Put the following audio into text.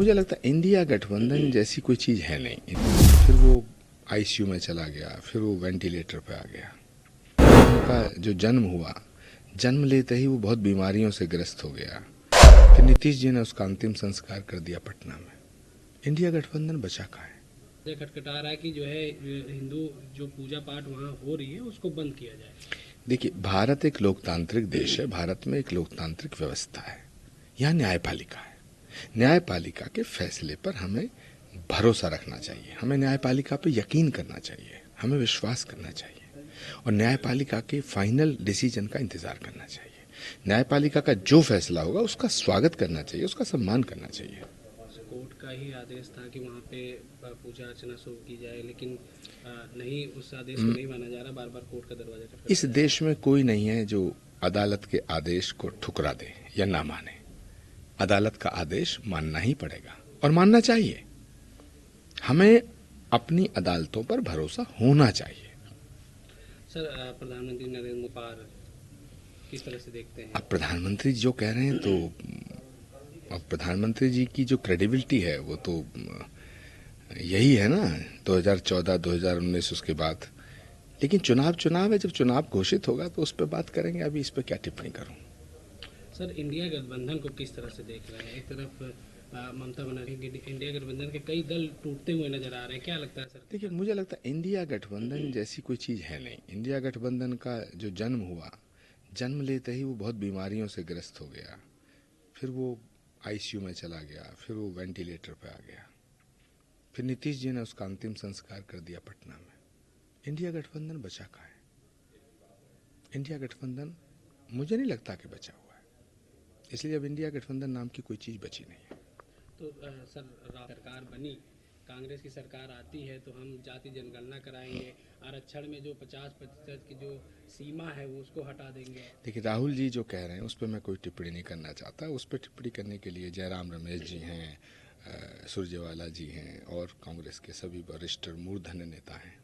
मुझे लगता है इंडिया गठबंधन जैसी कोई चीज़ है नहीं। फिर वो आईसीयू में चला गया, फिर वो वेंटिलेटर पे आ गया। उनका जो जन्म हुआ, जन्म लेते ही वो बहुत बीमारियों से ग्रस्त हो गया। फिर नीतीश जी ने उसका अंतिम संस्कार कर दिया पटना में। इंडिया गठबंधन बचा कहाँ है? ये खटखटा रहा है कि जो है हिंदू जो पूजा पाठ वहाँ हो रही है उसको बंद किया जाए। देखिए, भारत एक लोकतांत्रिक देश है। भारत में एक लोकतांत्रिक व्यवस्था है। यहाँ न्यायपालिका है। न्यायपालिका के फैसले पर हमें भरोसा रखना चाहिए, हमें न्यायपालिका पे यकीन करना चाहिए, हमें विश्वास करना चाहिए और न्यायपालिका के फाइनल डिसीजन का इंतजार करना चाहिए। न्यायपालिका का जो फैसला होगा उसका स्वागत करना चाहिए, उसका सम्मान करना चाहिए। कोर्ट का ही आदेश था कि वहाँ पे पूजा अर्चना शुरू की जाए, लेकिन नहीं, उस आदेश को नहीं माना जा रहा। बार बार कोर्ट का दरवाजा खटखटा इस देश में कोई नहीं है जो अदालत के आदेश को ठुकरा दे या ना माने। अदालत का आदेश मानना ही पड़ेगा और मानना चाहिए। हमें अपनी अदालतों पर भरोसा होना चाहिए। सर, प्रधानमंत्री नरेंद्र मोदी किस तरह से देखते हैं? अब प्रधानमंत्री जो कह रहे हैं तो अब प्रधानमंत्री जी की जो क्रेडिबिलिटी है वो तो यही है ना, 2014 2019 उसके बाद। लेकिन चुनाव है, जब चुनाव घोषित होगा तो उस पर बात करेंगे। अभी इस पर क्या टिप्पणी करूं? सर, इंडिया गठबंधन को किस तरह से देख रहे हैं? एक तरफ ममता बनर्जी की इंडिया गठबंधन के कई दल टूटते हुए नजर आ रहे हैं, क्या लगता है सर? देखिए, मुझे लगता है इंडिया गठबंधन जैसी कोई चीज़ है नहीं। इंडिया गठबंधन का जो जन्म हुआ, जन्म लेते ही वो बहुत बीमारियों से ग्रस्त हो गया। फिर वो आईसीयू में चला गया, फिर वो वेंटिलेटर पे आ गया। फिर नीतीश जी ने उसका अंतिम संस्कार कर दिया पटना में। इंडिया गठबंधन बचा कहाँ है? इंडिया गठबंधन मुझे नहीं लगता कि बचा हुआ है। इसलिए अब इंडिया गठबंधन नाम की कोई चीज़ बची नहीं है। तो सर, सरकार बनी, कांग्रेस की सरकार आती है तो हम जाति जनगणना कराएंगे, आरक्षण में जो 50% की जो सीमा है वो उसको हटा देंगे। देखिए, राहुल जी जो कह रहे हैं उस पर मैं कोई टिप्पणी नहीं करना चाहता। उस पर टिप्पणी करने के लिए जयराम रमेश जी हैं, सुरजेवाला जी हैं और कांग्रेस के सभी वरिष्ठ मूर्धन्य नेता हैं।